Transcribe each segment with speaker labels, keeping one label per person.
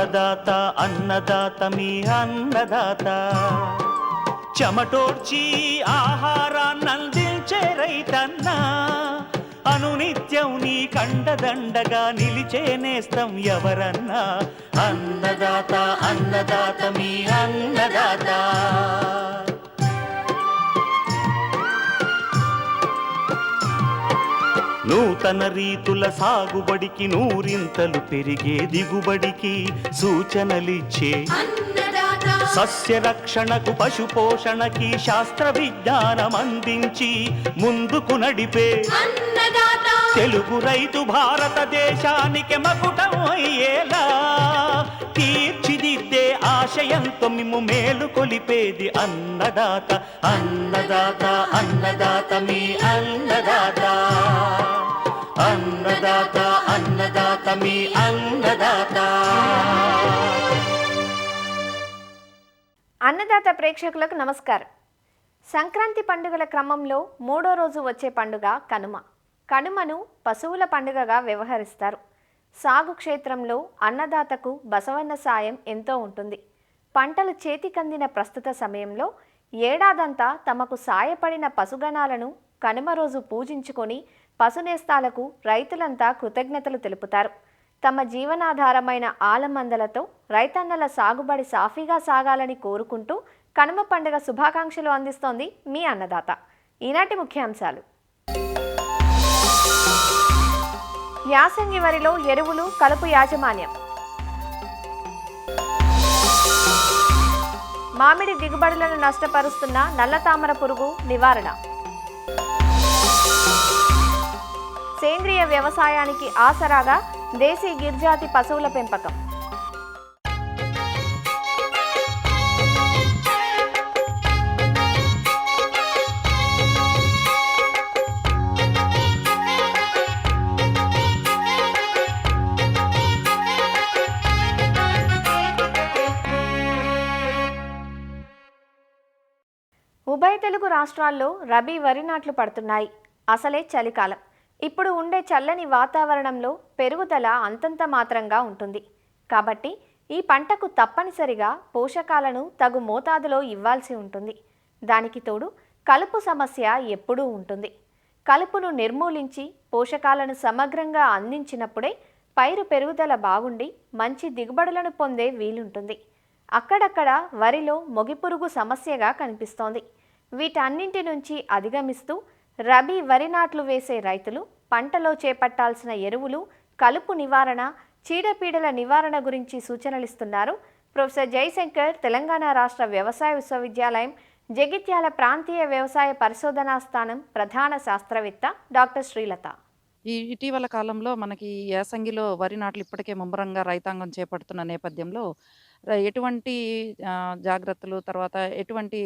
Speaker 1: అన్నదాత అన్నదాత మీ అన్నదాత చెమటోడ్చి ఆహారాన్నందించే రైతన్న అనునిత్యం నీ కండదండగా నిలిచే నేస్తం ఎవరన్నా అన్నదాత అన్నదాత మీ అన్నదాత నూతన రీతుల సాగుబడికి నూరింతలు పెరిగే దిగుబడికి సూచనలిచ్చే సస్య రక్షణకు పశు పోషణకి శాస్త్ర విజ్ఞానం అందించి ముందుకు నడిపే తెలుగు రైతు భారతదేశానికి మకుటం అయ్యేలా తీర్చిదిద్దే ఆశయంతో మిమ్ము మేలు కొలిపేది అన్నదాత అన్నదాత అన్నదాత మీ అన్నదాత అన్నదాత అన్నదాత మీ అన్నదాత.
Speaker 2: అన్నదాత ప్రేక్షకులకు నమస్కారం. సంక్రాంతి పండుగల క్రమంలో మూడో రోజు వచ్చే పండుగ కనుమ. కనుమను పశువుల పండుగగా వ్యవహరిస్తారు. సాగు క్షేత్రంలో అన్నదాతకు బసవన్న సాయం ఎంతో ఉంటుంది. పంటలు చేతికందిన ప్రస్తుత సమయంలో ఏడాదంతా తమకు సాయపడిన పశుగణాలను కనుమ రోజు పూజించుకొని పశునేస్తాలకు రైతులంతా కృతజ్ఞతలు తెలుపుతారు. తమ జీవనాధారమైన ఆలమందలతో రైతన్నల సాగుబడి సాఫీగా సాగాలని కోరుకుంటూ కనుమ పండుగ శుభాకాంక్షలు అందిస్తోంది మీ అన్నదాత. ఈనాటి ముఖ్యాంశాలు: యాసంగి వరిలో ఎరువులు కలుపు యాజమాన్యం, మామిడి దిగుబడులను నష్టపరుస్తున్న నల్లతామర పురుగు నివారణ, సేంద్రియ వ్యవసాయానికి ఆసరాగా దేశీ గిర్జాతి పశువుల పెంపకం. ఉభయ తెలుగు రాష్ట్రాల్లో రబీ వరి నాట్లు పడుతున్నాయి. అసలే చలికాలం. ఇప్పుడు ఉండే చల్లని వాతావరణంలో పెరుగుదల అంతంత మాత్రంగా ఉంటుంది. కాబట్టి ఈ పంటకు తప్పనిసరిగా పోషకాలను తగు మోతాదులో ఇవ్వాల్సి ఉంటుంది. దానికి తోడు కలుపు సమస్య ఎప్పుడూ ఉంటుంది. కలుపును నిర్మూలించి పోషకాలను సమగ్రంగా అందించినప్పుడే పైరు పెరుగుదల బాగుండి మంచి దిగుబడులను పొందే వీలుంటుంది. అక్కడక్కడ వరిలో మొగిపురుగు సమస్యగా కనిపిస్తోంది. వీటన్నింటి నుంచి అధిగమిస్తూ రబీ వరి నాట్లు వేసే రైతులు పంటలో చేపట్టాల్సిన ఎరువులు, కలుపు నివారణ, చీడపీడల నివారణ గురించి సూచనలిస్తున్నారు ప్రొఫెసర్ జయశంకర్, తెలంగాణ రాష్ట్ర వ్యవసాయ విశ్వవిద్యాలయం జగిత్యాల ప్రాంతీయ వ్యవసాయ పరిశోధనా స్థానం ప్రధాన శాస్త్రవేత్త డాక్టర్ శ్రీలత.
Speaker 3: ఇటీవల కాలంలో మనకి యాసంగిలో వరి నాట్లు ఇప్పటికే ముమ్మరంగా రైతాంగం చేపడుతున్న నేపథ్యంలో ఎటువంటి జాగ్రత్తలు, తర్వాత ఎటువంటి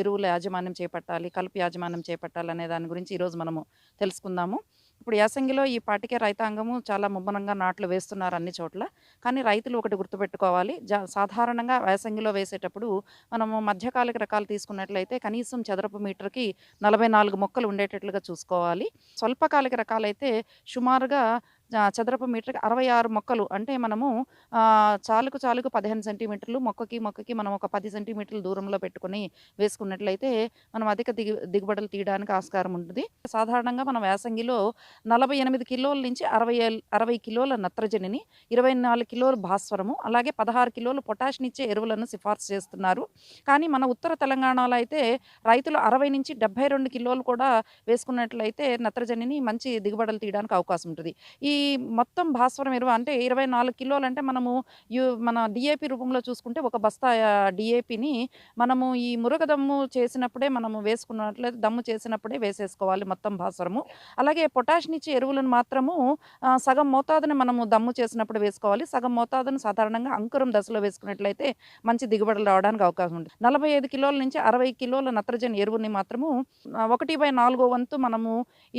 Speaker 3: ఎరువుల యాజమాన్యం చేపట్టాలి, కలుపు యాజమాన్యం చేపట్టాలి అనే దాని గురించి ఈరోజు మనము తెలుసుకుందాము. ఇప్పుడు యాసంగిలో ఈ పాటికే రైతాంగము చాలా ముమ్మరంగా నాట్లు వేస్తున్నారు అన్ని చోట్ల. కానీ రైతులు ఒకటి గుర్తుపెట్టుకోవాలి, సాధారణంగా యాసంగిలో వేసేటప్పుడు మనము మధ్యకాలిక రకాలు తీసుకున్నట్లయితే కనీసం చదరపు మీటర్కి 44 మొక్కలు ఉండేటట్లుగా చూసుకోవాలి. స్వల్పకాలిక రకాలైతే సుమారుగా చదరపు మీటర్కి 66 మొక్కలు, అంటే మనము చాలుకు 15 సెంటీమీటర్లు, మొక్కకి మనం ఒక 10 సెంటీమీటర్ల దూరంలో పెట్టుకుని వేసుకున్నట్లయితే మనం అధిక దిగుబడులు తీయడానికి ఆస్కారం ఉంటుంది. సాధారణంగా మనం యాసంగిలో 48 కిలోల నుంచి 60 కిలోల నత్రజనిని, 24 కిలోల భాస్వరము, అలాగే 16 కిలోలు పొటాషినిచ్చే ఎరువులను సిఫార్సు చేస్తున్నారు. కానీ మన ఉత్తర తెలంగాణలో అయితే రైతులు 60 నుంచి 72 కిలోలు కూడా వేసుకున్నట్లయితే నత్రజనిని మంచి దిగుబడులు తీయడానికి అవకాశం ఉంటుంది. ఈ మొత్తం భాస్వరం ఎరువు అంటే 24 కిలోలు అంటే మనము మన డిఏపి రూపంలో చూసుకుంటే ఒక బస్తా డిఏపిని మనము ఈ మురగదమ్ము చేసినప్పుడే మనము వేసుకున్నట్లయితే దమ్ము చేసినప్పుడే వేసేసుకోవాలి మొత్తం భాస్వరము. అలాగే పొటాషినిచ్చే ఎరువులను మాత్రము సగం మోతాదుని మనము దమ్ము చేసినప్పుడు వేసుకోవాలి. సగం మోతాదును సాధారణంగా అంకురం దశలో వేసుకున్నట్లయితే మంచి దిగుబడులు రావడానికి అవకాశం ఉంటుంది. 45 కిలోల నుంచి 60 కిలోల నత్రజని ఎరువుని మాత్రము 1/4 వంతు మనము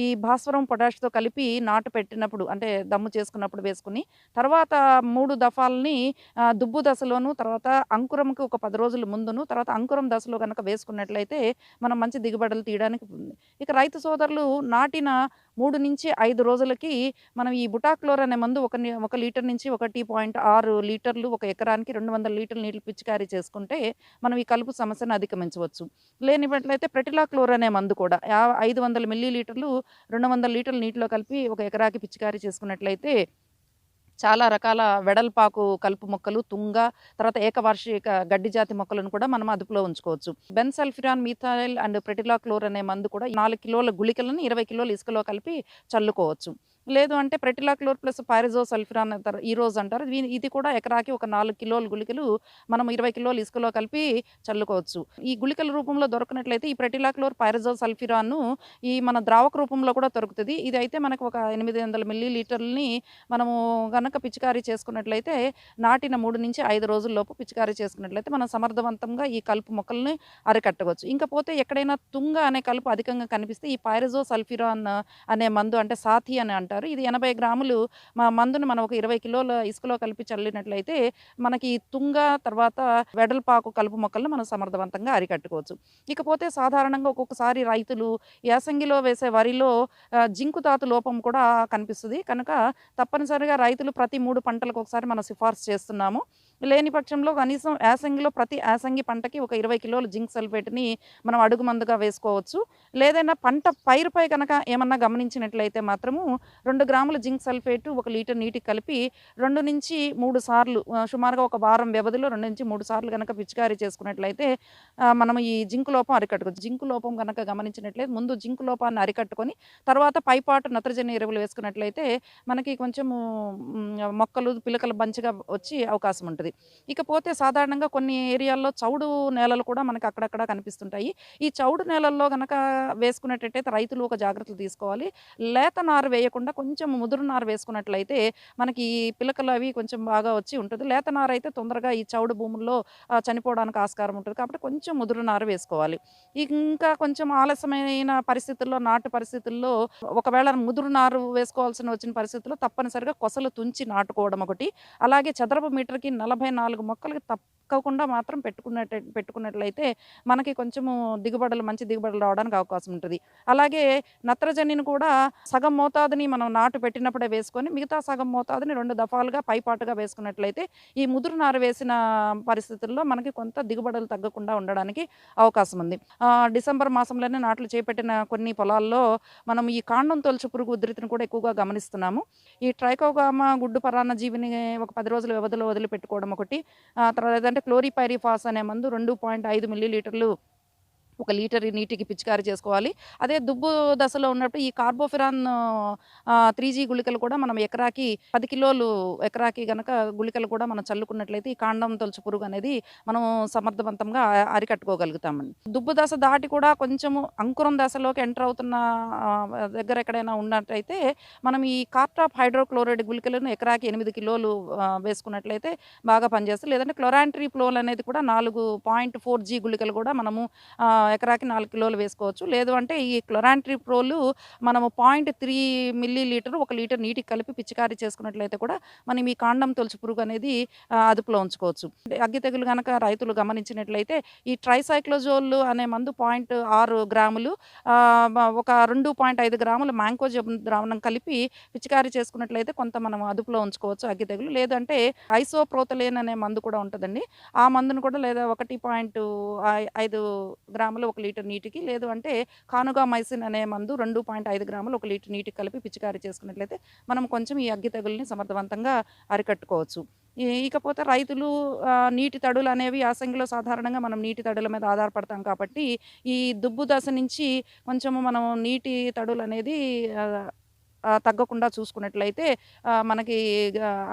Speaker 3: ఈ భాస్వరం పొటాష్తో కలిపి నాటు పెట్టినప్పుడు, అంటే దమ్ము చేసుకున్నప్పుడు వేసుకుని తర్వాత 3 దఫాలని దుబ్బు దశలోను, తర్వాత అంకురంకి ఒక 10 రోజుల ముందును, తర్వాత అంకురం దశలో కనుక వేసుకున్నట్లయితే మనం మంచి దిగుబడులు తీయడానికి ఉంది. ఇక రైతు సోదరులు నాటిన 3-5 రోజులకి మనం ఈ బుటాక్లోర్ అనే మందు 1 లీటర్ నుంచి 1.6 లీటర్లు ఒక ఎకరానికి 200 లీటర్ల నీళ్లు పిచికారీ చేసుకుంటే మనం ఈ కలుపు సమస్యను అధిగమించవచ్చు. లేనిపట్లయితే ప్రెటిలాక్లోర్ అనే మందు కూడా 500 మిల్లీలీటర్లు 200 లీటర్ల నీటిలో కలిపి ఒక ఎకరాకి పిచికారీ చేసుకున్నట్లయితే చాలా రకాల వెడల్పాకు కలుపు మొక్కలు, తుంగ, తర్వాత ఏకవార్షిక గడ్డి జాతి మొక్కలను కూడా మనం అదుపులో ఉంచుకోవచ్చు. బెన్సల్ఫిరాన్, మిథైల్ అండ్ ప్రెటిలాక్లోర్ అనే మందు కూడా 4 కిలోల గుళికలను 20 కిలోల ఇసుకలో కలిపి చల్లుకోవచ్చు. లేదు అంటే ప్రెటిలాక్లోర్ ప్లస్ పైరజోసల్ఫిరాన్ అంటారు, ఈరోజ్ అంటారు. ఇది కూడా ఎకరాకి ఒక 4 కిలోల గుళికలు మనం 20 కిలోల ఇసుకలో కలిపి చల్లుకోవచ్చు. ఈ గుళికల రూపంలో దొరకనట్లయితే ఈ ప్రెటిలాక్లోర్, పైరజోసల్ఫిరాన్ను ఈ మన ద్రావక రూపంలో కూడా దొరుకుతుంది. ఇదైతే మనకు ఒక 800 మిల్లీలీటర్లని మనము గనక పిచికారీ చేసుకున్నట్లయితే నాటిన 3-5 రోజుల్లోపు పిచికారీ చేసుకున్నట్లయితే మనం సమర్థవంతంగా ఈ కలుపు మొక్కల్ని అరికట్టవచ్చు. ఇంకపోతే ఎక్కడైనా తుంగ అనే కలుపు అధికంగా కనిపిస్తే ఈ పైరజోసల్ఫిరాన్ అనే మందు అంటే సాథి అని అంటారు. ఇది 80 గ్రాములు మందుని మనం ఒక 20 కిలోల ఇసుకలో కలిపి చల్లినట్లయితే మనకి తుంగ తర్వాత వెడల్పాకు కలుపు మొక్కలను మనం సమర్థవంతంగా అరికట్టుకోవచ్చు. ఇకపోతే సాధారణంగా ఒక్కొక్కసారి రైతులు యాసంగిలో వేసే వరిలో జింకు ధాతు లోపం కూడా కనిపిస్తుంది. కనుక తప్పనిసరిగా రైతులు ప్రతి 3 పంటలకు ఒకసారి మనం సిఫార్సు చేస్తున్నాము. లేని పక్షంలో కనీసం యాసంగిలో ప్రతి యాసంగి పంటకి ఒక 20 కిలోల జింక్ సల్ఫేట్ని మనం అడుగు మందుగా వేసుకోవచ్చు. లేదైనా పంట పైరుపై కనుక ఏమన్నా గమనించినట్లయితే మాత్రము 2 గ్రాముల జింక్ సల్ఫేట్ 1 లీటర్ నీటికి కలిపి 2-3 సార్లు సుమారుగా ఒక వారం వ్యవధిలో 2-3 సార్లు కనుక పిచికారీ చేసుకున్నట్లయితే మనం ఈ జింకు లోపం అరికట్టుకోవచ్చు. జింకు లోపం కనుక గమనించినట్లయితే ముందు జింకు లోపాన్ని అరికట్టుకొని తర్వాత పైపాటు నత్రజని ఎరువులు వేసుకున్నట్లయితే మనకి కొంచెము మొక్కలు పిలకలు మంచిగా వచ్చి అవకాశం ఉంటుంది. ఇకపోతే సాధారణంగా కొన్ని ఏరియాల్లో చౌడు నేలలు కూడా మనకి అక్కడక్కడ కనిపిస్తుంటాయి. ఈ చౌడు నేలల్లో గనక వేసుకునేటట్టయితే రైతులు ఒక జాగ్రత్తలు తీసుకోవాలి. లేత నారు వేయకుండా కొంచెం ముదురు నారు వేసుకున్నట్లయితే మనకి ఈ పిలకలు అవి కొంచెం బాగా వచ్చి ఉంటుంది. లేత నారు అయితే తొందరగా ఈ చౌడు భూముల్లో చనిపోవడానికి ఆస్కారం ఉంటుంది. కాబట్టి కొంచెం ముదురు నారు వేసుకోవాలి. ఇంకా కొంచెం ఆలస్యమైన పరిస్థితుల్లో, నాటు పరిస్థితుల్లో ఒకవేళ ముదురు నారు వేసుకోవాల్సిన వచ్చిన పరిస్థితుల్లో తప్పనిసరిగా కొసలు తుంచి నాటుకోవడం ఒకటి. అలాగే చదరపు మీటర్కి 44 మొక్కలకి తప్పకుండా మాత్రం పెట్టుకున్నట్లయితే మనకి కొంచెము మంచి దిగుబడులు రావడానికి అవకాశం ఉంటుంది. అలాగే నత్రజనిని కూడా సగం మోతాదుని మనం నాటు పెట్టినప్పుడే వేసుకొని మిగతా సగం మోతాదుని 2 దఫాలుగా పైపాటుగా వేసుకున్నట్లయితే ఈ ముదురు నారు వేసిన పరిస్థితుల్లో మనకి కొంత దిగుబడులు తగ్గకుండా ఉండడానికి అవకాశం ఉంది. డిసెంబర్ మాసంలోనే నాట్లు చేపట్టిన కొన్ని పొలాల్లో మనం ఈ కాండం తొలచు పురుగు ఉధృతిని కూడా ఎక్కువగా గమనిస్తున్నాము. ఈ ట్రైకోగామా గుడ్డు పరాన్న జీవిని ఒక 10 రోజుల వ్యవధిలో వదిలిపెట్టుకోవడం ఒకటి. తర్వాత ఏదంటే క్లోరిపైరిఫాస్ అనే మందు 2.5 మిల్లీలీటర్లు 1 లీటర్ నీటికి పిచికారీ చేసుకోవాలి. అదే దుబ్బు దశలో ఉన్నప్పుడు ఈ కార్బోఫిరాన్ 3G గుళికలు కూడా మనం ఎకరాకి 10 కిలోలు ఎకరాకి గనక గుళికలు కూడా మనం చల్లుకున్నట్లయితే ఈ కాండం తొలచు పురుగు అనేది మనం సమర్థవంతంగా అరికట్టుకోగలుగుతామండి. దుబ్బు దశ దాటి కూడా కొంచెము అంకురం దశలోకి ఎంటర్ అవుతున్న దగ్గర ఎక్కడైనా ఉన్నట్టయితే మనం ఈ కార్టాప్ హైడ్రోక్లోరైడ్ గుళికలను ఎకరాకి 8 కిలోలు వేసుకున్నట్లయితే బాగా పనిచేస్తుంది. లేదంటే క్లోరాంట్రిప్లోల్ అనేది కూడా 4.4G గుళికలు కూడా మనము ఎకరాకి 4 కిలోలు వేసుకోవచ్చు. లేదు అంటే ఈ క్లోరాంట్రిప్రోలు మనము 0.3 మిల్లీలీటర్ 1 లీటర్ నీటికి కలిపి పిచికారీ చేసుకున్నట్లయితే కూడా మనం ఈ కాండం తొలచు పురుగు అనేది అదుపులో ఉంచుకోవచ్చు. అగ్గి తెగులు కనుక రైతులు గమనించినట్లయితే ఈ ట్రైసైక్లోజోల్ అనే మందు 0.6 గ్రాములు ఒక 2.5 గ్రాముల మ్యాంకోజెబ్ ద్రావణం కలిపి పిచికారీ చేసుకున్నట్లయితే కొంత మనం అదుపులో ఉంచుకోవచ్చు అగ్గి తెగులు. లేదంటే ఐసోప్రోతలేన్ అనే మందు కూడా ఉంటుందండి. ఆ మందును కూడా లేదా 1.5 గ్రాములు 1 లీటర్ నీటికి, లేదు అంటే కానుగామైసిన్ అనే మందు 2.5 గ్రాములు 1 లీటర్ నీటికి కలిపి పిచికారీ చేసుకున్నట్లయితే మనం కొంచెం ఈ అగ్గి తెగుల్ని సమర్థవంతంగా అరికట్టుకోవచ్చు. ఇకపోతే రైతులు నీటి తడులు అనేవి యాసంగిలో సాధారణంగా మనం నీటి తడుల మీద ఆధారపడతాం కాబట్టి ఈ దుబ్బు దశ నుంచి కొంచెము మనం నీటి తడులు అనేది తగ్గకుండా చూసుకున్నట్లయితే మనకి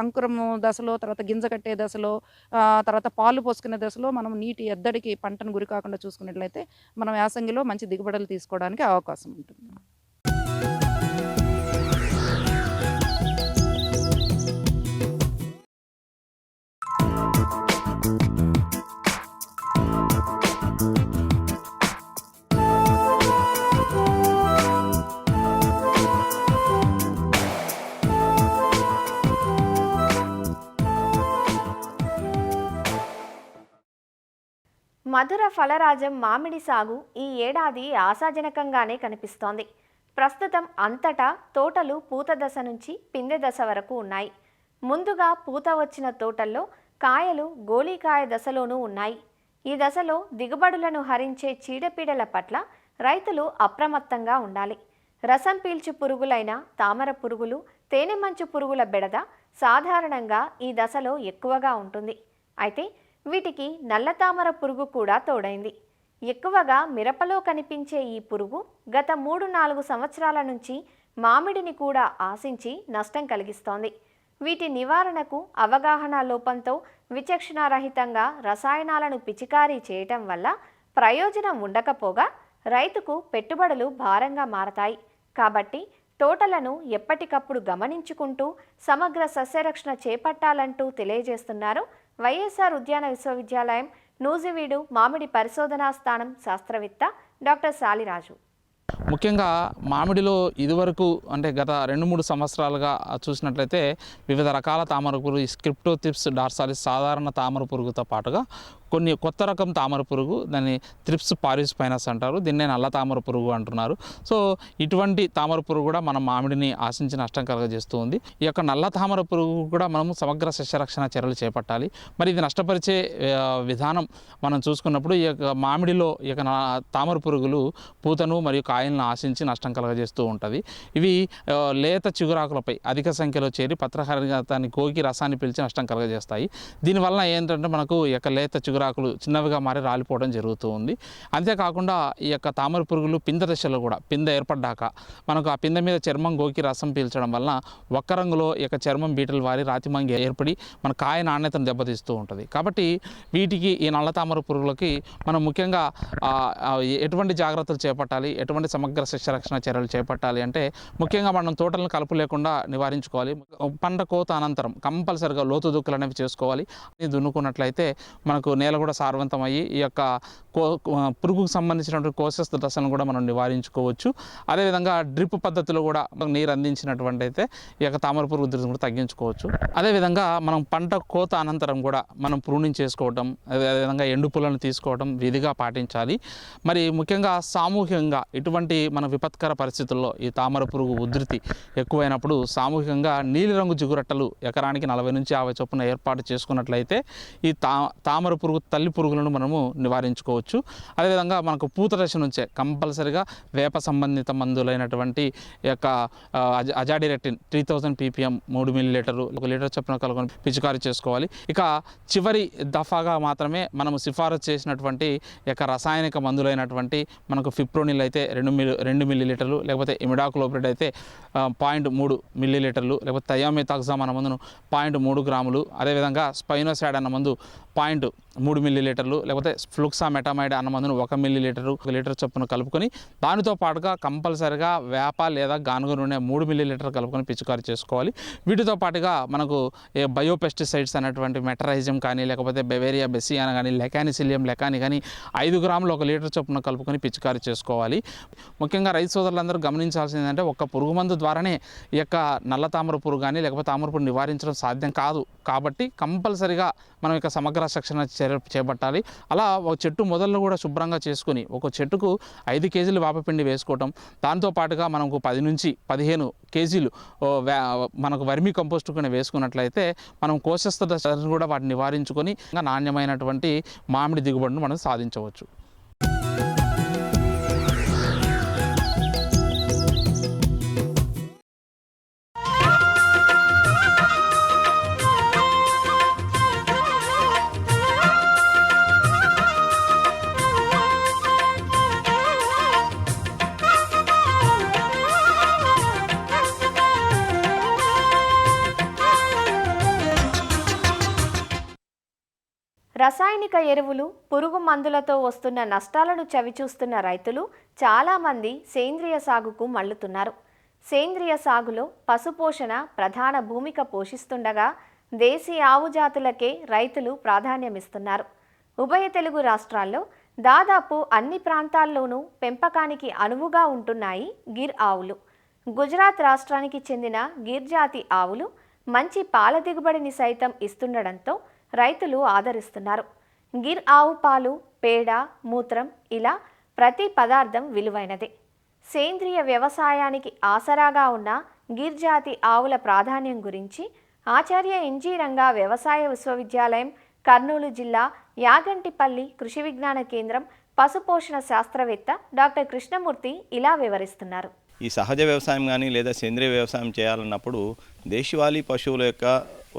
Speaker 3: అంకురము దశలో, తర్వాత గింజ కట్టే దశలో, తర్వాత పాలు పోసుకునే దశలో మనం నీటి ఎద్దడికి పంటను గురి కాకుండా చూసుకున్నట్లయితే మనం యాసంగిలో మంచి దిగుబడులు తీసుకోవడానికి అవకాశం ఉంటుంది.
Speaker 2: మధుర ఫలరాజం మామిడి సాగు ఈ ఏడాది ఆశాజనకంగానే కనిపిస్తోంది. ప్రస్తుతం అంతటా తోటలు పూత దశ నుంచి పిందె దశ వరకు ఉన్నాయి. ముందుగా పూత వచ్చిన తోటల్లో కాయలు గోళీకాయ దశలోనూ ఉన్నాయి. ఈ దశలో దిగుబడులను హరించే చీడపీడల పట్ల రైతులు అప్రమత్తంగా ఉండాలి. రసం పీల్చు పురుగులైన తామర పురుగులు, తేనె మంచు పురుగుల బెడద సాధారణంగా ఈ దశలో ఎక్కువగా ఉంటుంది. అయితే వీటికి నల్ల తామర పురుగు కూడా తోడైంది. ఎక్కువగా మిరపలో కనిపించే ఈ పురుగు గత 3-4 సంవత్సరాల నుంచి మామిడిని కూడా ఆశించి నష్టం కలిగిస్తోంది. వీటి నివారణకు అవగాహన లోపంతో విచక్షణారహితంగా రసాయనాలను పిచికారీ చేయటం వల్ల ప్రయోజనం ఉండకపోగా రైతుకు పెట్టుబడులు భారంగా మారతాయి. కాబట్టి తోటలను ఎప్పటికప్పుడు గమనించుకుంటూ సమగ్ర సస్యరక్షణ చేపట్టాలంటూ తెలియజేస్తున్నారు వైఎస్ఆర్ ఉద్యాన విశ్వవిద్యాలయం నూజివీడు మామిడి పరిశోధనా స్థానం శాస్త్రవేత్త డాక్టర్ సాలిరాజు.
Speaker 4: ముఖ్యంగా మామిడిలో ఇదివరకు అంటే గత 2-3 సంవత్సరాలుగా చూసినట్లయితే వివిధ రకాల తామర పురుగు, స్క్రిప్టోథిప్స్ డార్సాలిస్ సాధారణ తామర పురుగుతో పాటుగా కొన్ని కొత్త రకం తామర పురుగు, దాన్ని త్రిప్స్ పారిస్పైనస్ అంటారు, దీన్నే నల్ల తామర పురుగు అంటున్నారు. సో ఇటువంటి తామర పురుగు కూడా మన మామిడిని ఆశించి నష్టం కలుగజేస్తూ ఉంది. ఈ యొక్క నల్ల తామర పురుగు కూడా మనము సమగ్ర సస్యరక్షణ చర్యలు చేపట్టాలి. మరి ఇది నష్టపరిచే విధానం మనం చూసుకున్నప్పుడు ఈ యొక్క మామిడిలో ఈ యొక్క తామర పురుగులు పూతను మరియు కాయలను ఆశించి నష్టం కలుగజేస్తూ ఉంటుంది. ఇవి లేత చిగురాకులపై అధిక సంఖ్యలో చేరి పత్రహరితాన్ని కోకి రసాన్ని పీల్చి నష్టం కలుగజేస్తాయి. దీనివల్ల ఏంటంటే మనకు ఈ యొక్క లేత చిగురాకులు చిన్నవిగా మారి రాలిపోవడం జరుగుతూ ఉంది. అంతేకాకుండా ఈ యొక్క తామర పురుగులు పిందె దశలో కూడా పిందె ఏర్పడ్డాక మనకు ఆ పిందె మీద చర్మం గోకి రసం పీల్చడం వలన ఒక్క రంగులో ఈ యొక్క చర్మం బీటలు వారి రాతిమంగి ఏర్పడి మన కాయ నాణ్యతను దెబ్బతీస్తూ ఉంటుంది. కాబట్టి వీటికి ఈ నల్ల తామర పురుగులకి మనం ముఖ్యంగా ఎటువంటి జాగ్రత్తలు చేపట్టాలి, ఎటువంటి సమగ్ర సస్యరక్షణ చర్యలు చేపట్టాలి అంటే ముఖ్యంగా మనం తోటలను కలుపు లేకుండా నివారించుకోవాలి. పంట కోత అనంతరం కంపల్సరిగా లోతు దుక్కులు అనేవి చేసుకోవాలి. దున్నుకున్నట్లయితే మనకు నేల కూడా సారవంతమయ్యి ఈ యొక్క పురుగుకు సంబంధించినటువంటి కోశస్థ దశలను కూడా మనం నివారించుకోవచ్చు. అదేవిధంగా డ్రిప్ పద్ధతిలో కూడా నీరు అందించినటువంటి అయితే ఈ యొక్క తామర పురుగు ఉధృతిని కూడా తగ్గించుకోవచ్చు. అదేవిధంగా మనం పంట కోత అనంతరం కూడా మనం ప్రూనింగ్ చేసుకోవటం, అదేవిధంగా ఎండు పుల్లను తీసుకోవడం విధిగా పాటించాలి. మరి ముఖ్యంగా సామూహికంగా ఇటువంటి మన విపత్కర పరిస్థితుల్లో ఈ తామర పురుగు ఉధృతి ఎక్కువైనప్పుడు సామూహికంగా నీలిరంగు జిగురట్టలు ఎకరానికి 40 నుంచి 50 చొప్పున ఏర్పాటు చేసుకున్నట్లయితే ఈ తామర పురుగు తల్లి పురుగులను మనము నివారించుకోవచ్చు. అదేవిధంగా మనకు పూత దశ నుంచే కంపల్సరిగా వేప సంబంధిత మందులైనటువంటి యొక్క అజాడిరెక్టిన్ 3000 ppm 3 మిల్లీలీటర్లు 1 లీటర్ చొప్పున కలుగుని పిచికారీ చేసుకోవాలి. ఇక చివరి దఫాగా మాత్రమే మనము సిఫారసు చేసినటువంటి యొక్క రసాయనిక మందులైనటువంటి మనకు ఫిప్రోనిల్ అయితే 2 మిల్లీలీటర్లు, లేకపోతే ఇమిడాక్లోప్రిడ్ అయితే 0.3 మిల్లీలీటర్లు, లేకపోతే థయామెథాక్సామ్ అన్న మందును 0.3 గ్రాములు, అదేవిధంగా స్పైనోసాడ్ అన్న మందు 0.3 మిల్లీలీటర్లు, లేకపోతే ఫ్లూక్సామెటమైడ్ అన్న మందును 1 మిల్లీలీటరు 1 లీటర్ చొప్పున కలుపుకొని దానితో పాటుగా కంపల్సరిగా వేప లేదా గానుగ నూనె 3 మిల్లీలీటర్ కలుపుకొని పిచికారీ చేసుకోవాలి. వీటితో పాటుగా మనకు బయోపెస్టిసైడ్స్ అనేటువంటి మెటరైజం కానీ, లేకపోతే బెవేరియా బెసియానా కానీ, లెకానిసిలియం లెకాని కానీ 5 గ్రాములు 1 లీటర్ చొప్పున కలుపుకొని పిచికారీ చేసుకోవాలి. ముఖ్యంగా రైతు సోదరులందరూ గమనించాల్సింది ఏంటంటే ఒక్క పురుగు మందు ద్వారానే ఈ యొక్క నల్ల తామర పురుగు కానీ లేకపోతే తామర పురుగు నివారించడం సాధ్యం కాదు. కాబట్టి కంపల్సరిగా మనం ఇక సమగ్ర రక్షణ చర్య చేపట్టాలి. అలా ఒక చెట్టు మొదలను కూడా శుభ్రంగా చేసుకుని ఒక చెట్టుకు 5 కేజీలు వేపపిండి వేసుకోవటం, దాంతో పాటుగా మనకు 10 నుంచి 15 కేజీలు మనకు వర్మీ కంపోస్ట్ కూడా వేసుకున్నట్లయితే మనం కోశస్థ దశను కూడా వాటిని నివారించుకొని నాణ్యమైనటువంటి మామిడి దిగుబడిని మనం సాధించవచ్చు.
Speaker 2: రసాయనిక ఎరువులు, పురుగు మందులతో వస్తున్న నష్టాలను చవిచూస్తున్న రైతులు చాలామంది సేంద్రియ సాగుకు మళ్లుతున్నారు. సేంద్రియ సాగులో పశుపోషణ ప్రధాన భూమిక పోషిస్తుండగా దేశీ ఆవు జాతులకే రైతులు ప్రాధాన్యమిస్తున్నారు. ఉభయ తెలుగు రాష్ట్రాల్లో దాదాపు అన్ని ప్రాంతాల్లోనూ పెంపకానికి అనువుగా ఉంటున్నాయి గిర్ ఆవులు. గుజరాత్ రాష్ట్రానికి చెందిన గిర్ జాతి ఆవులు మంచి పాల దిగుబడిని సైతం ఇస్తుండడంతో రైతులు ఆదరిస్తున్నారు. గిర్ ఆవు పాలు, పేడ, మూత్రం ఇలా ప్రతి పదార్థం విలువైనదే. సేంద్రియ వ్యవసాయానికి ఆసరాగా ఉన్న గిర్ జాతి ఆవుల ప్రాధాన్యం గురించి ఆచార్య ఎన్జీ రంగా వ్యవసాయ విశ్వవిద్యాలయం, కర్నూలు జిల్లా యాగంటిపల్లి కృషి విజ్ఞాన కేంద్రం పశుపోషణ శాస్త్రవేత్త డాక్టర్ కృష్ణమూర్తి ఇలా వివరిస్తున్నారు.
Speaker 5: ఈ సహజ వ్యవసాయం కానీ లేదా సేంద్రియ వ్యవసాయం చేయాలన్నప్పుడు దేశవాళీ పశువుల యొక్క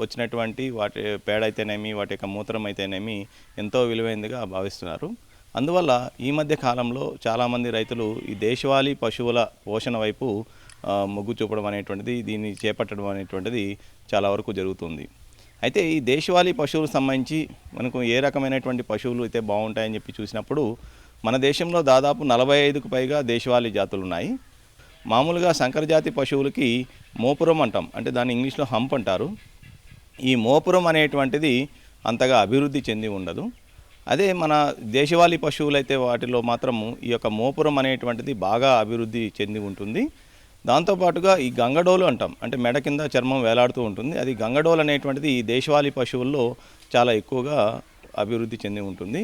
Speaker 5: వచ్చినటువంటి వాటి పేడ అయితేనేమి, వాటి యొక్క మూత్రం అయితేనేమి ఎంతో విలువైనదిగా భావిస్తున్నారు. అందువల్ల ఈ మధ్య కాలంలో చాలామంది రైతులు ఈ దేశవాళీ పశువుల పోషణ వైపు మొగ్గు చూపడం అనేటువంటిది, దీన్ని చేపట్టడం అనేటువంటిది చాలా వరకు జరుగుతుంది. అయితే ఈ దేశవాళీ పశువులకు సంబంధించి మనకు ఏ రకమైనటువంటి పశువులు అయితే బాగుంటాయని చెప్పి చూసినప్పుడు మన దేశంలో దాదాపు 45కు పైగా దేశవాళీ జాతులు ఉన్నాయి. మామూలుగా సంకరజాతి పశువులకి మోపురం అంటాం, అంటే దాన్ని ఇంగ్లీష్లో హంప్ అంటారు. ఈ మోపురం అనేటువంటిది అంతగా అభివృద్ధి చెంది ఉండదు. అదే మన దేశవాళీ పశువులైతే వాటిలో మాత్రము ఈ యొక్క మోపురం అనేటువంటిది బాగా అభివృద్ధి చెంది ఉంటుంది. దాంతోపాటుగా ఈ గంగడోలు అంటాం, అంటే మెడ కింద చర్మం వేలాడుతూ ఉంటుంది. అది గంగడోలు అనేటువంటిది ఈ దేశవాళీ పశువుల్లో చాలా ఎక్కువగా అభివృద్ధి చెంది ఉంటుంది.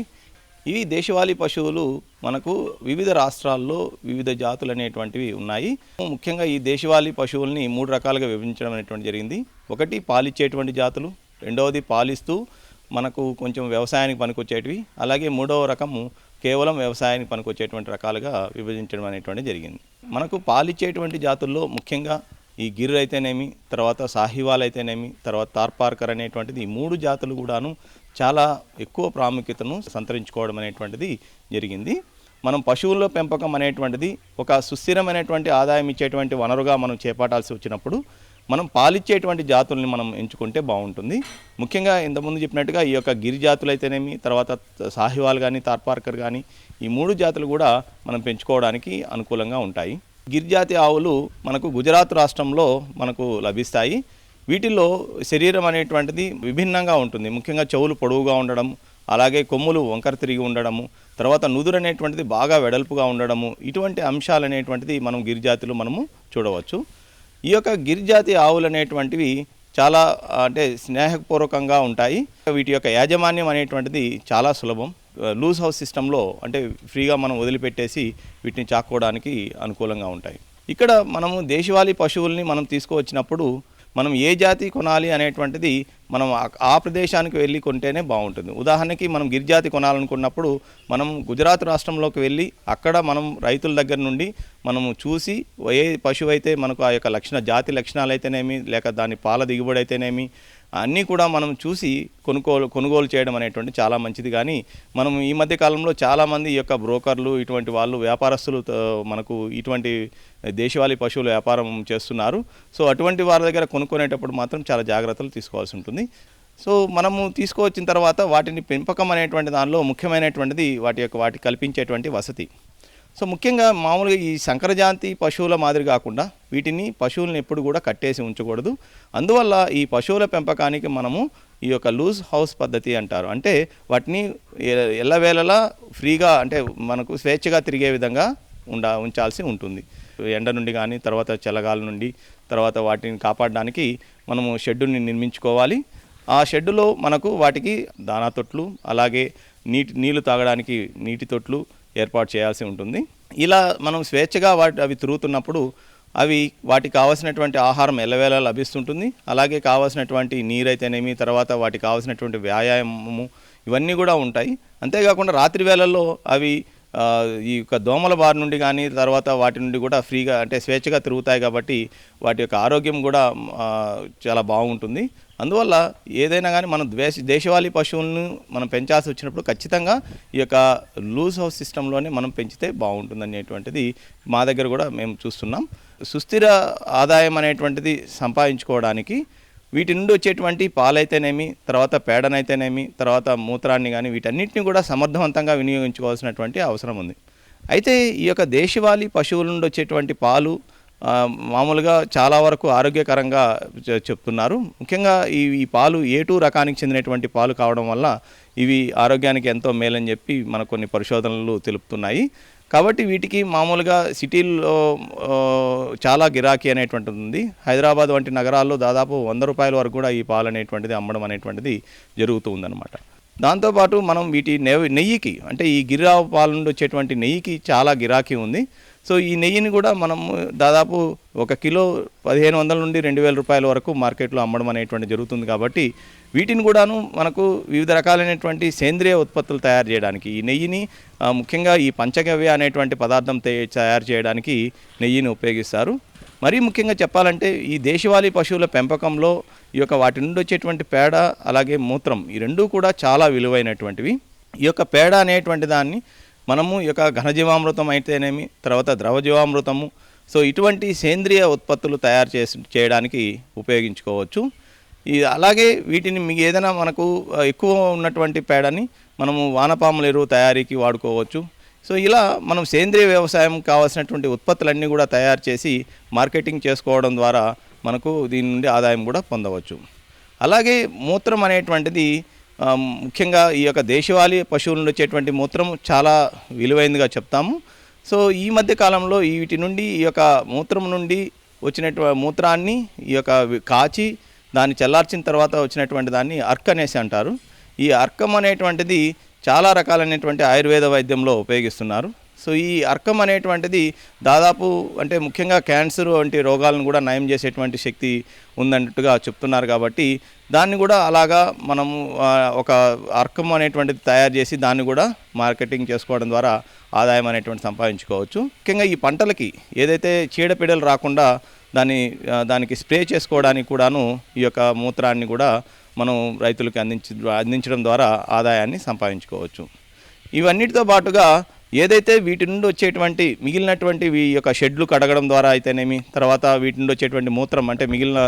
Speaker 5: ఇవి దేశవాళీ పశువులు మనకు వివిధ రాష్ట్రాల్లో వివిధ జాతులు అనేటువంటివి ఉన్నాయి. ముఖ్యంగా ఈ దేశవాళీ పశువుల్ని 3 రకాలుగా విభజించడం అనేటువంటి జరిగింది. ఒకటి పాలిచ్చేటువంటి జాతులు, రెండవది పాలిస్తూ మనకు కొంచెం వ్యవసాయానికి పనికొచ్చేటివి, అలాగే మూడవ రకము కేవలం వ్యవసాయానికి పనికొచ్చేటువంటి రకాలుగా విభజించడం అనేటువంటి జరిగింది. మనకు పాలిచ్చేటువంటి జాతుల్లో ముఖ్యంగా ఈ గిర్ అయితేనేమి, తర్వాత సాహివాల్ అయితేనేమి, తర్వాత తార్పార్కర్ అనేటువంటిది ఈ 3 జాతులు కూడాను చాలా ఎక్కువ ప్రాముఖ్యతను సంతరించుకోవడం అనేటువంటిది జరిగింది. మనం పశువుల్లో పెంపకం అనేటువంటిది ఒక సుస్థిరమైనటువంటి ఆదాయం ఇచ్చేటువంటి వనరుగా మనం చేపట్టాల్సి వచ్చినప్పుడు మనం పాలిచ్చేటువంటి జాతుల్ని మనం ఎంచుకుంటే బాగుంటుంది. ముఖ్యంగా ఇంతకుముందు చెప్పినట్టుగా ఈ యొక్క గిరి జాతులు అయితేనేమి, తర్వాత సాహివాల్ కానీ, తార్పార్కర్ కానీ, ఈ 3 జాతులు కూడా మనం పెంచుకోవడానికి అనుకూలంగా ఉంటాయి. గిరిజాతి ఆవులు మనకు గుజరాత్ రాష్ట్రంలో మనకు లభిస్తాయి. వీటిల్లో శరీరం అనేటువంటిది విభిన్నంగా ఉంటుంది. ముఖ్యంగా చెవులు పొడవుగా ఉండడం, అలాగే కొమ్ములు వంకర తిరిగి ఉండడము, తర్వాత నుదురు అనేటువంటిది బాగా వెడల్పుగా ఉండడము, ఇటువంటి అంశాలు అనేటువంటిది మనం గిరిజాతిలో మనము చూడవచ్చు. ఈ యొక్క గిరిజాతి ఆవులు అనేటువంటివి చాలా అంటే స్నేహపూర్వకంగా ఉంటాయి. వీటి యొక్క యాజమాన్యం అనేటువంటిది చాలా సులభం. లూజ్ హౌస్ సిస్టంలో అంటే ఫ్రీగా మనం వదిలిపెట్టేసి వీటిని చాక్కోవడానికి అనుకూలంగా ఉంటాయి. ఇక్కడ మనము దేశవాళీ పశువుల్ని మనం తీసుకువచ్చినప్పుడు మనం ఏ జాతి కొనాలి అనేటువంటిది మనం ఆ ప్రదేశానికి వెళ్ళి కొంటేనే బాగుంటుంది. ఉదాహరణకి మనం గిరిజాతి కొనాలనుకున్నప్పుడు మనం గుజరాత్ రాష్ట్రంలోకి వెళ్ళి అక్కడ మనం రైతుల దగ్గర నుండి మనము చూసి ఏ పశువు అయితే మనకు ఆ యొక్క జాతి లక్షణాలు అయితేనేమి, లేక దాని పాల దిగుబడి అయితేనేమి అన్నీ కూడా మనం చూసి కొనుగోలు చేయడం అనేటువంటి చాలా మంచిది. కానీ మనం ఈ మధ్య కాలంలో చాలామంది ఈ యొక్క బ్రోకర్లు, ఇటువంటి వాళ్ళు వ్యాపారస్తులు మనకు ఇటువంటి దేశవాళీ పశువుల వ్యాపారం చేస్తున్నారు. సో అటువంటి వారి దగ్గర కొనుక్కునేటప్పుడు మాత్రం చాలా జాగ్రత్తలు తీసుకోవాల్సి ఉంటుంది. సో మనము తీసుకువచ్చిన తర్వాత వాటిని పెంపకం అనేటువంటి దానిలో ముఖ్యమైనటువంటిది వాటి కల్పించేటువంటి వసతి. సో ముఖ్యంగా మామూలుగా ఈ సంకరజాతి పశువుల మాదిరి కాకుండా పశువులను ఎప్పుడు కూడా కట్టేసి ఉంచకూడదు. అందువల్ల ఈ పశువుల పెంపకానికి మనము ఈ యొక్క లూజ్ హౌస్ పద్ధతి అంటారు. అంటే వాటిని ఎల్లవేళలా ఫ్రీగా అంటే మనకు స్వేచ్ఛగా తిరిగే విధంగా ఉంచాల్సి ఉంటుంది. ఎండ నుండి కానీ, తర్వాత చల్లగాలి నుండి, తర్వాత వాటిని కాపాడడానికి మనము షెడ్డుని నిర్మించుకోవాలి. ఆ షెడ్డులో మనకు వాటికి దానా తొట్లు, అలాగే నీళ్లు తాగడానికి నీటి తొట్లు ఏర్పాటు చేయాల్సి ఉంటుంది. ఇలా మనం స్వేచ్ఛగా అవి తిరుగుతున్నప్పుడు వాటికి కావాల్సినటువంటి ఆహారం ఎల్లవేళలా లభిస్తుంటుంది. అలాగే కావాల్సినటువంటి నీరైతేనేమి, తర్వాత వాటికి కావాల్సినటువంటి వ్యాయామము ఇవన్నీ కూడా ఉంటాయి. అంతేకాకుండా రాత్రి వేళల్లో అవి ఈ యొక్క దోమల బారి నుండి కానీ, తర్వాత వాటి నుండి కూడా ఫ్రీగా అంటే స్వేచ్ఛగా తిరుగుతాయి. కాబట్టి వాటి యొక్క ఆరోగ్యం కూడా చాలా బాగుంటుంది. అందువల్ల ఏదైనా కానీ మనం దేశవాళీ పశువులను మనం పెంచాల్సి వచ్చినప్పుడు ఖచ్చితంగా ఈ యొక్క లూజ్ హౌస్ సిస్టంలోనే మనం పెంచితే బాగుంటుంది అనేటువంటిది మా దగ్గర కూడా మేము చూస్తున్నాం. సుస్థిర ఆదాయం అనేటువంటిది సంపాదించుకోవడానికి వీటి నుండి వచ్చేటువంటి పాలైతేనేమి, తర్వాత పేడనైతేనేమి, తర్వాత మూత్రాన్ని కానీ వీటన్నిటిని కూడా సమర్థవంతంగా వినియోగించుకోవాల్సినటువంటి అవసరం ఉంది. అయితే ఈ యొక్క దేశవాళీ పశువుల నుండి వచ్చేటువంటి పాలు మామూలుగా చాలా వరకు ఆరోగ్యకరంగా చెప్తున్నారు. ముఖ్యంగా ఈ పాలు A2 రకానికి చెందినటువంటి పాలు కావడం వల్ల ఇవి ఆరోగ్యానికి ఎంతో మేలని చెప్పి మనకు కొన్ని పరిశోధనలు తెలుపుతున్నాయి. కాబట్టి వీటికి మామూలుగా సిటీల్లో చాలా గిరాకీ అనేటువంటిది ఉంది. హైదరాబాద్ వంటి నగరాల్లో దాదాపు 100 రూపాయల వరకు కూడా ఈ పాలు అనేటువంటిది అమ్మడం అనేటువంటిది జరుగుతూ ఉందన్నమాట. దాంతోపాటు మనం వీటి నెయ్యికి అంటే ఈ గిరిరావు పాల నుండి వచ్చేటువంటి నెయ్యికి చాలా గిరాకీ ఉంది. సో ఈ నెయ్యిని కూడా మనం దాదాపు 1 కిలో 1500 నుండి 2000 రూపాయల వరకు మార్కెట్లో అమ్మడం అనేటువంటి జరుగుతుంది. కాబట్టి వీటిని కూడాను మనకు వివిధ రకాలైనటువంటి సేంద్రియ ఉత్పత్తులు తయారు చేయడానికి ఈ నెయ్యిని ముఖ్యంగా ఈ పంచగవ్య అనేటువంటి పదార్థం తయారు చేయడానికి నెయ్యిని ఉపయోగిస్తారు. మరీ ముఖ్యంగా చెప్పాలంటే ఈ దేశవాళీ పశువుల పెంపకంలో ఈ యొక్క వాటి నుండి వచ్చేటువంటి పేడ అలాగే మూత్రం ఈ రెండూ కూడా చాలా విలువైనటువంటివి. ఈ యొక్క పేడ అనేటువంటి దాన్ని మనము ఈ యొక్క ఘనజీవామృతం అయితేనేమి, తర్వాత ద్రవజీవామృతము, సో ఇటువంటి సేంద్రియ ఉత్పత్తులు తయారు చేయడానికి ఉపయోగించుకోవచ్చు. అలాగే వీటిని మీకు ఏదైనా మనకు ఎక్కువ ఉన్నటువంటి పేడని మనము వానపాముల ఎరువు తయారీకి వాడుకోవచ్చు. సో ఇలా మనం సేంద్రియ వ్యవసాయం కావాల్సినటువంటి ఉత్పత్తులన్నీ కూడా తయారు చేసి మార్కెటింగ్ చేసుకోవడం ద్వారా మనకు దీని నుండి ఆదాయం కూడా పొందవచ్చు. అలాగే మూత్రం అనేటువంటిది ముఖ్యంగా ఈ యొక్క దేశవాళీ పశువుల నుండి వచ్చేటువంటి మూత్రం చాలా విలువైనదిగా చెప్తాము. సో ఈ మధ్య కాలంలో వీటి నుండి ఈ యొక్క మూత్రం నుండి వచ్చినటువంటి మూత్రాన్ని ఈ యొక్క కాచి దాన్ని చల్లార్చిన తర్వాత వచ్చినటువంటి దాన్ని అర్క్ అనేసి అంటారు. ఈ అర్కం అనేటువంటిది చాలా రకాలైనటువంటి ఆయుర్వేద వైద్యంలో ఉపయోగిస్తున్నారు. సో ఈ అర్కం అనేటువంటిది దాదాపు అంటే ముఖ్యంగా క్యాన్సర్ వంటి రోగాలను కూడా నయం చేసేటువంటి శక్తి ఉందన్నట్టుగా చెప్తున్నారు. కాబట్టి దాన్ని కూడా అలాగా మనము ఒక అర్కం అనేటువంటిది తయారు చేసి దాన్ని కూడా మార్కెటింగ్ చేసుకోవడం ద్వారా ఆదాయం అనేటువంటి సంపాదించుకోవచ్చు. ముఖ్యంగా ఈ పంటలకి ఏదైతే చీడపీడలు రాకుండా దానికి స్ప్రే చేసుకోవడానికి కూడాను ఈ యొక్క మూత్రాన్ని కూడా మనం రైతులకు అందించడం ద్వారా ఆదాయాన్ని సంపాదించుకోవచ్చు. ఇవన్నిటితో పాటుగా ఏదైతే వీటి నుండి వచ్చేటువంటి మిగిలినటువంటి ఈ యొక్క షెడ్లు కడగడం ద్వారా అయితేనేమి, తర్వాత వీటి నుండి వచ్చేటువంటి మూత్రం అంటే మిగిలిన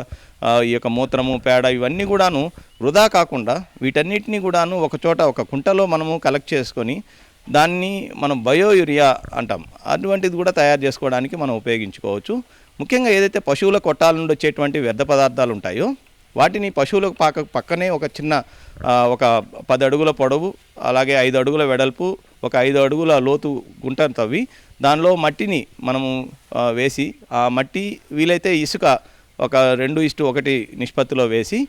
Speaker 5: ఈ యొక్క మూత్రము పేడ ఇవన్నీ కూడాను వృధా కాకుండా వీటన్నిటినీ కూడాను ఒక కుంటలో మనము కలెక్ట్ చేసుకొని దాన్ని మనం బయో యూరియా అంటాం, అటువంటిది కూడా తయారు చేసుకోవడానికి మనం ఉపయోగించుకోవచ్చు. ముఖ్యంగా ఏదైతే పశువుల కొట్టాల నుండి వచ్చేటువంటి వ్యర్థ పదార్థాలు ఉంటాయో వాటిని పశువులకు పక్కనే ఒక చిన్న ఒక 10 అడుగుల పొడవు అలాగే 5 అడుగుల వెడల్పు ఒక 5 అడుగుల లోతు గుంటను తవ్వి దానిలో మట్టిని మనము వేసి ఆ మట్టి వీలైతే ఇసుక ఒక 2:1 నిష్పత్తిలో వేసి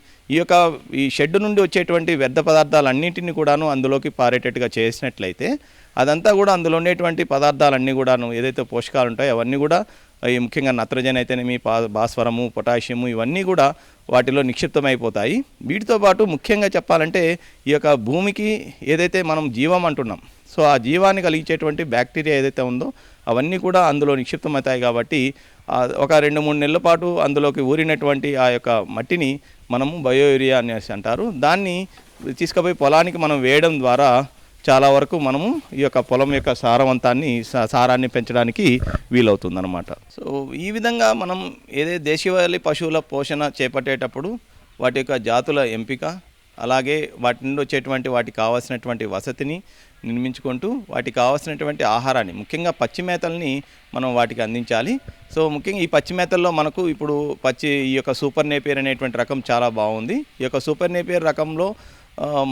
Speaker 5: ఈ షెడ్ నుండి వచ్చేటువంటి వ్యర్థ పదార్థాలన్నింటినీ కూడాను అందులోకి పారేటట్టుగా చేసినట్లయితే అదంతా కూడా అందులో ఉండేటువంటి పదార్థాలన్నీ కూడాను ఏదైతే పోషకాలు ఉంటాయో అవన్నీ కూడా ముఖ్యంగా నత్రజని అయితేనేమి, భాస్వరము, పొటాషియము ఇవన్నీ కూడా వాటిలో నిక్షిప్తమైపోతాయి. వీటితో పాటు ముఖ్యంగా చెప్పాలంటే ఈ యొక్క భూమికి ఏదైతే మనం జీవం అంటున్నాం, సో ఆ జీవాన్ని కలిగించేటువంటి బ్యాక్టీరియా ఏదైతే ఉందో అవన్నీ కూడా అందులో నిక్షిప్తమవుతాయి. కాబట్టి ఒక 2-3 నెలల పాటు అందులోకి ఊరినటువంటి ఆ యొక్క మట్టిని మనము బయో యూరియా అనేసి అంటారు. దాన్ని తీసుకుపోయి పొలానికి మనం వేయడం ద్వారా చాలా వరకు మనము ఈ యొక్క పొలం యొక్క సారాన్ని పెంచడానికి వీలవుతుందన్నమాట. సో ఈ విధంగా మనం ఏదైతే దేశవాళీ పశువుల పోషణ చేపట్టేటప్పుడు వాటి యొక్క జాతుల ఎంపిక, అలాగే వాటి నుండి వచ్చేటువంటి వాటికి కావాల్సినటువంటి వసతిని నిర్మించుకుంటూ వాటికి కావాల్సినటువంటి ఆహారాన్ని ముఖ్యంగా పచ్చి మేతల్ని మనం వాటికి అందించాలి. సో ముఖ్యంగా ఈ పచ్చి మేతల్లో మనకు ఇప్పుడు ఈ యొక్క సూపర్ నేపియర్ అనేటువంటి రకం చాలా బాగుంది. ఈ యొక్క సూపర్ నేపియర్ రకంలో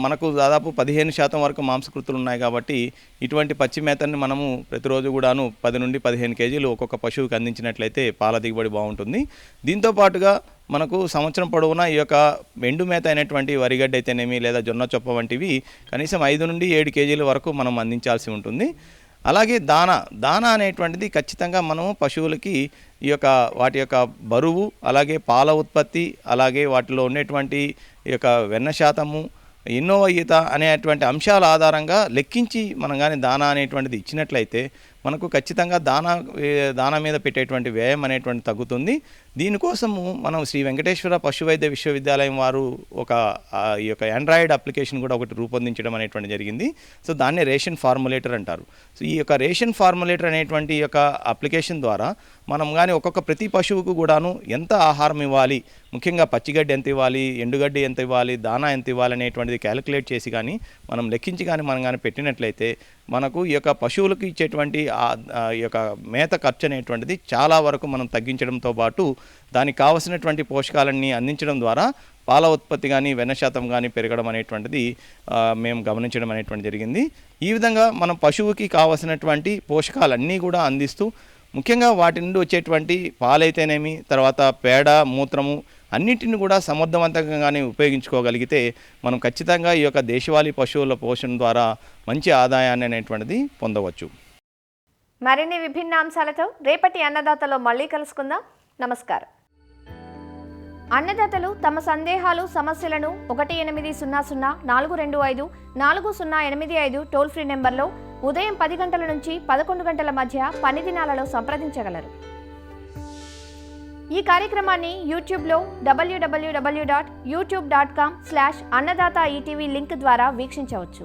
Speaker 5: మనకు దాదాపు 15% వరకు మాంసకృతులు ఉన్నాయి. కాబట్టి ఇటువంటి పచ్చి మేతని మనము ప్రతిరోజు కూడాను 10 నుండి 15 కేజీలు ఒక్కొక్క పశువుకి అందించినట్లయితే పాల దిగుబడి బాగుంటుంది. దీంతో పాటుగా మనకు సంవత్సరం పొడవునా ఈ యొక్క ఎండు మేత అయినటువంటి వరిగడ్డ అయితేనేమి లేదా జొన్న చొప్ప వంటివి కనీసం 5 నుండి 7 కేజీల వరకు మనం అందించాల్సి ఉంటుంది. అలాగే దానా అనేటువంటిది ఖచ్చితంగా మనము పశువులకి ఈ యొక్క వాటి యొక్క బరువు, అలాగే పాల ఉత్పత్తి, అలాగే వాటిలో ఉండేటువంటి ఈ యొక్క వెన్న శాతము, ఈత అనేటువంటి అంశాల ఆధారంగా లెక్కించి మనం కానీ దానా అనేటువంటిది ఇచ్చినట్లయితే మనకు ఖచ్చితంగా దానా మీద పెట్టేటువంటి వ్యయం అనేటువంటి తగ్గుతుంది. దీనికోసము మనం శ్రీ వెంకటేశ్వర పశువైద్య విశ్వవిద్యాలయం వారు ఈ యొక్క ఆండ్రాయిడ్ అప్లికేషన్ కూడా ఒకటి రూపొందించడం అనేటువంటి జరిగింది. సో దాన్ని రేషన్ ఫార్ములేటర్ అంటారు. సో ఈ యొక్క రేషన్ ఫార్ములేటర్ అనేటువంటి ఈ యొక్క అప్లికేషన్ ద్వారా మనం కానీ ప్రతి పశువుకు కూడాను ఎంత ఆహారం ఇవ్వాలి, ముఖ్యంగా పచ్చిగడ్డి ఎంత ఇవ్వాలి, ఎండుగడ్డి ఎంత ఇవ్వాలి, దానా ఎంత ఇవ్వాలి అనేటువంటిది క్యాలిక్యులేట్ చేసి కానీ మనం లెక్కించి కానీ మనం కానీ పెట్టినట్లయితే మనకు ఈ యొక్క పశువులకు ఇచ్చేటువంటి ఈ యొక్క మేత ఖర్చు అనేటువంటిది చాలా వరకు మనం తగ్గించడంతో పాటు దానికి కావలసినటువంటి పోషకాలన్నీ అందించడం ద్వారా పాల ఉత్పత్తి కానీ వెన్న శాతం కానీ పెరగడం అనేటువంటిది మేము గమనించడం అనేటువంటి జరిగింది. ఈ విధంగా మనం పశువుకి కావలసినటువంటి పోషకాలన్నీ కూడా అందిస్తూ ముఖ్యంగా వాటి నుండి వచ్చేటువంటి పాలైతేనేమి, తర్వాత పేడ, మూత్రము, అన్నిటిని కూడా సమర్థవంతంగానే ఉపయోగించుకోగలిగితే మనం ఖచ్చితంగా ఈ యొక్క దేశవాళీ పశువుల పోషణ ద్వారా మంచి ఆదాయాన్ని అనేటువంటిది పొందవచ్చు.
Speaker 2: మరిన్ని విభిన్న అంశాలతో రేపటి అన్నదాతలో మళ్ళీ కలుసుకుందాం. నమస్కారం. అన్నదాతలు తమ సందేహాలు సమస్యలను 1800-425-4085 టోల్ ఫ్రీ నెంబర్లో ఉదయం 10 గంటల నుంచి 11 గంటల మధ్య పని దినాలలో సంప్రదించగలరు. ఈ కార్యక్రమాన్ని యూట్యూబ్లో www.youtube.com/annadaata ETV లింక్ ద్వారా వీక్షించవచ్చు.